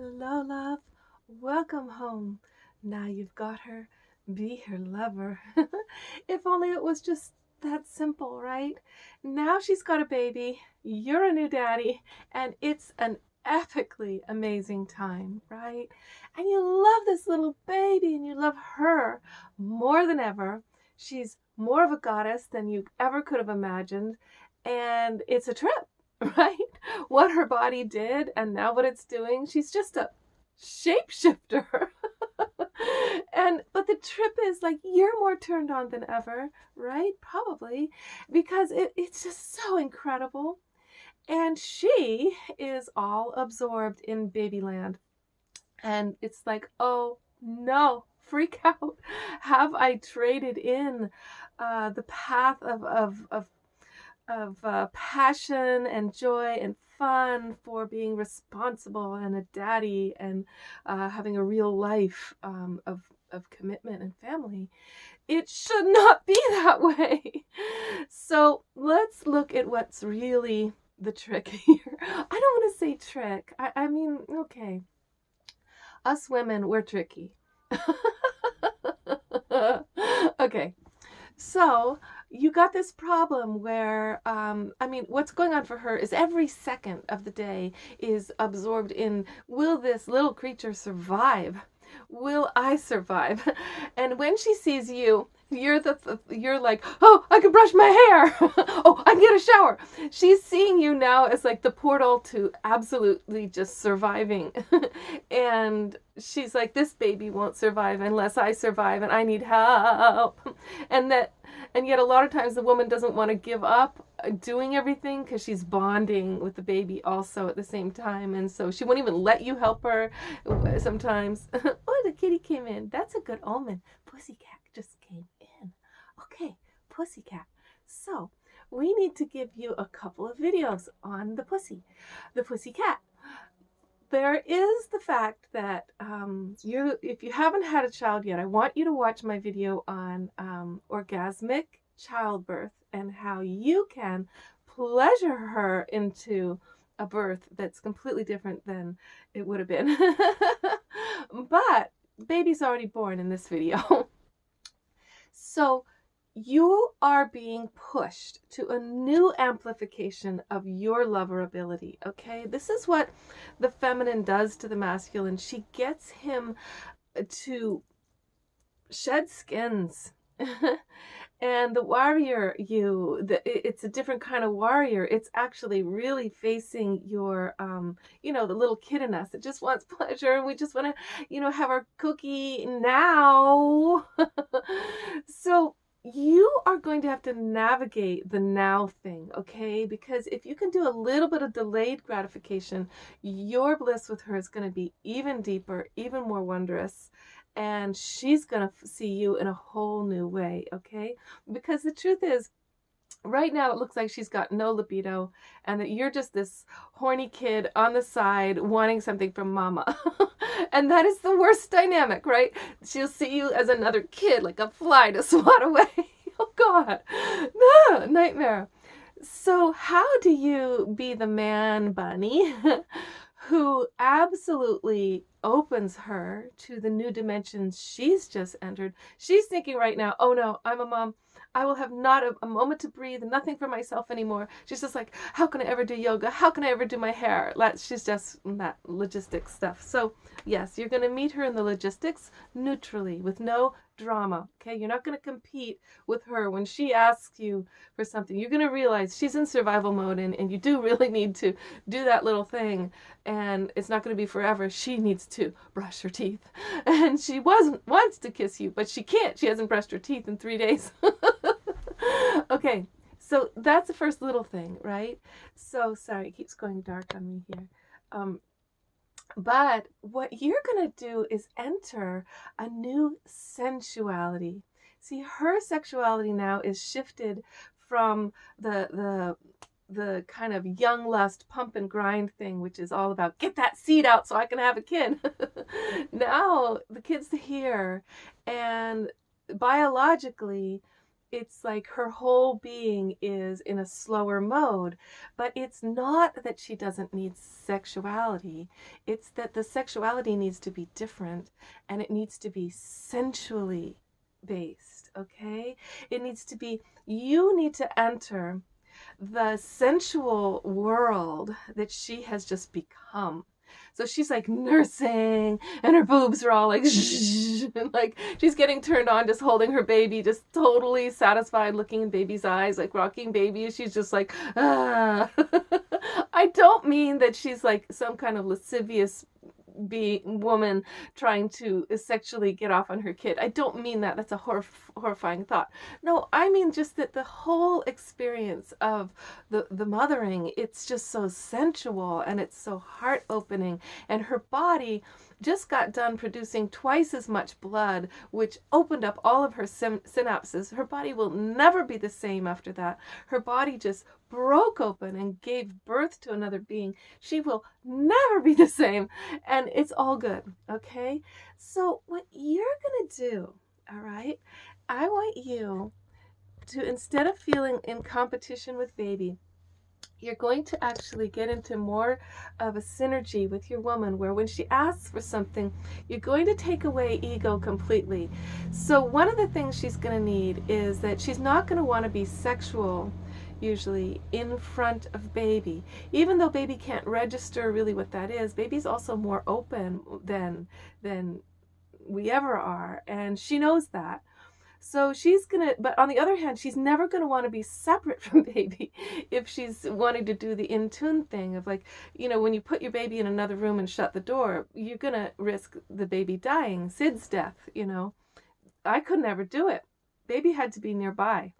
Hello, love. Welcome home. Now you've got her. Be her lover. If only it was just that simple, right? Now she's got a baby. You're a new daddy. And it's an epically amazing time, right? And you love this little baby and you love her more than ever. She's more of a goddess than you ever could have imagined. And it's a trip, right? What her body did and now what it's doing. She's just a shapeshifter. But the trip is like you're more turned on than ever, right? Probably because it's just so incredible. And she is all absorbed in babyland. And it's like, oh no, freak out. Have I traded in the path of passion and joy and fun for being responsible and a daddy and having a real life of commitment and family? It should not be that way. So let's look at what's really the trick here. I don't want to say trick. I mean, okay. Us women, we're tricky. Okay. So you got this problem where, what's going on for her is every second of the day is absorbed in, will this little creature survive? Will I survive? And when she sees you, you're like, oh, I can brush my hair. Oh, I can get a shower. She's seeing you now as like the portal to absolutely just surviving. And she's like, this baby won't survive unless I survive, and I need help. And yet a lot of times the woman doesn't want to give up doing everything because she's bonding with the baby also at the same time. And so she won't even let you help her sometimes. Oh, the kitty came in. That's a good omen. Pussycat just came in. Okay, Pussycat. So we need to give you a couple of videos on the pussycat. There is the fact that if you haven't had a child yet, I want you to watch my video on orgasmic childbirth and how you can pleasure her into a birth that's completely different than it would have been. But baby's already born in this video. So you are being pushed to a new amplification of your lover ability, okay? This is what the feminine does to the masculine. She gets him to shed skins. And the warrior, it's a different kind of warrior. It's actually really facing your, the little kid in us that just wants pleasure. And we just want to, have our cookie now. So you are going to have to navigate the now thing, okay? Because if you can do a little bit of delayed gratification, your bliss with her is going to be even deeper, even more wondrous. And she's going to see you in a whole new way, okay? Because the truth is, right now it looks like she's got no libido and that you're just this horny kid on the side wanting something from mama. And that is the worst dynamic, right? She'll see you as another kid, like a fly to swat away. Oh God, no, nightmare. So how do you be the man bunny who absolutely opens her to the new dimensions she's just entered? She's thinking right now, oh no, I'm a mom. I will have not a moment to breathe, nothing for myself anymore. She's just like, how can I ever do yoga? How can I ever do my hair? She's just that logistics stuff. So yes, you're going to meet her in the logistics neutrally with no drama. Okay, you're not going to compete with her when she asks you for something. You're going to realize she's in survival mode and you do really need to do that little thing. And it's not going to be forever. She needs to brush her teeth. And she wants to kiss you, but she can't. She hasn't brushed her teeth in 3 days. Okay, so that's the first little thing, right? So sorry, it keeps going dark on me here. But what you're going to do is enter a new sensuality. See, her sexuality now is shifted from the kind of young lust pump and grind thing, which is all about get that seed out so I can have a kid. Now the kid's here, and biologically it's like her whole being is in a slower mode. But it's not that she doesn't need sexuality. It's that the sexuality needs to be different, and it needs to be sensually based, okay? It needs to be, you need to enter the sensual world that she has just become. So she's like nursing, and her boobs are all like, and like she's getting turned on, just holding her baby, just totally satisfied, looking in baby's eyes, like rocking baby. She's just like, ah. I don't mean that she's like some kind of lascivious woman trying to sexually get off on her kid. I don't mean that. That's a horrifying thought. No, I mean just that the whole experience of the mothering, it's just so sensual and it's so heart opening, and her body just got done producing twice as much blood, which opened up all of her synapses. Her body will never be the same after that. Her body just broke open and gave birth to another being. She will never be the same, and it's all good, okay? So what you're gonna do, all right, I want you to, instead of feeling in competition with baby, you're going to actually get into more of a synergy with your woman, where when she asks for something, you're going to take away ego completely. So one of the things she's going to need is that she's not going to want to be sexual usually in front of baby. Even though baby can't register really what that is, baby's also more open than we ever are, and she knows that. So she's gonna, but on the other hand, she's never gonna want to be separate from baby if she's wanting to do the in tune thing of, like, when you put your baby in another room and shut the door, you're gonna risk the baby dying, Sid's death. I could never do it. Baby had to be nearby.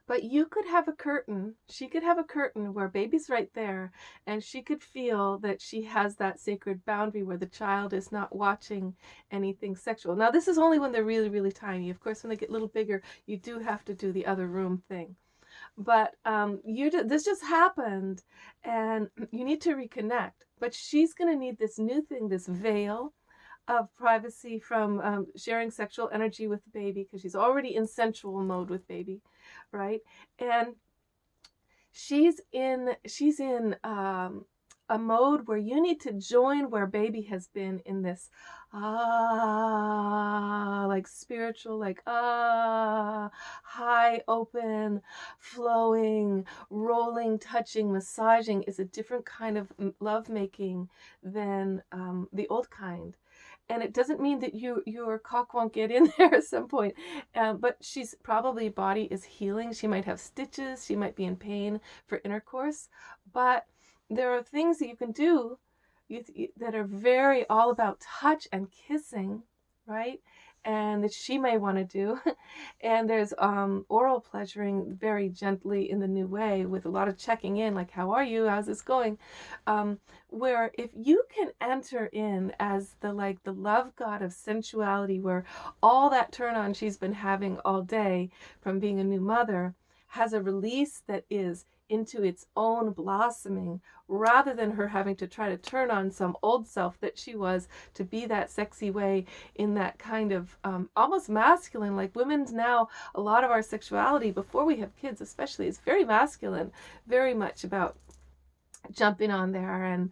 But you could have a curtain, she could have a curtain where baby's right there, and she could feel that she has that sacred boundary where the child is not watching anything sexual. Now, this is only when they're really, really tiny. Of course, when they get a little bigger, you do have to do the other room thing. But this just happened, and you need to reconnect. But she's going to need this new thing, this veil of privacy from sharing sexual energy with the baby, because she's already in sensual mode with baby, right? And she's in a mode where you need to join where baby has been in this like spiritual, like high, open, flowing, rolling, touching, massaging is a different kind of love making than the old kind. And it doesn't mean that your cock won't get in there at some point, but she's probably, body is healing. She might have stitches, she might be in pain for intercourse, but there are things that you can do that are very all about touch and kissing, right? And that she may want to do. And there's oral pleasuring very gently in the new way, with a lot of checking in, like, how are you, how's this going, where if you can enter in as the love god of sensuality, where all that turn on she's been having all day from being a new mother has a release that is into its own blossoming, rather than her having to try to turn on some old self that she was to be that sexy way, in that kind of almost masculine, like women's now, a lot of our sexuality before we have kids especially is very masculine, very much about jumping on there and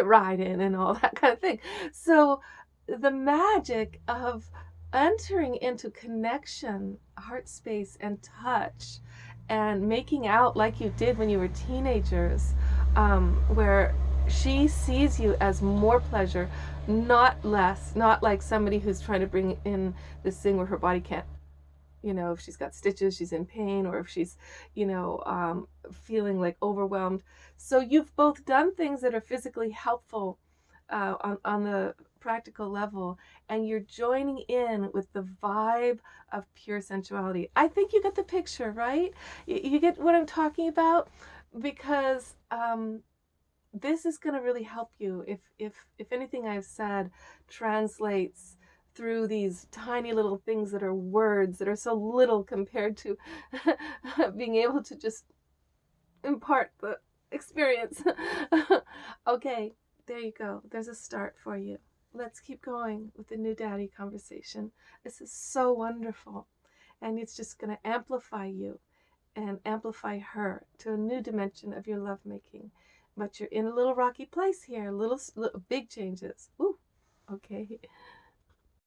riding and all that kind of thing. So the magic of entering into connection, heart space, and touch, and making out like you did when you were teenagers, where she sees you as more pleasure, not less, not like somebody who's trying to bring in this thing where her body can't, if she's got stitches, she's in pain, or if she's, feeling like overwhelmed. So you've both done things that are physically helpful on the practical level, and you're joining in with the vibe of pure sensuality. I think you get the picture, right? You get what I'm talking about, because this is going to really help you if anything I've said translates through these tiny little things that are words that are so little compared to being able to just impart the experience. Okay, there you go. There's a start for you. Let's keep going with the new daddy conversation. This is so wonderful. and it's just going to amplify you and amplify her to a new dimension of your lovemaking. But you're in a little rocky place here, little big changes. Ooh, okay.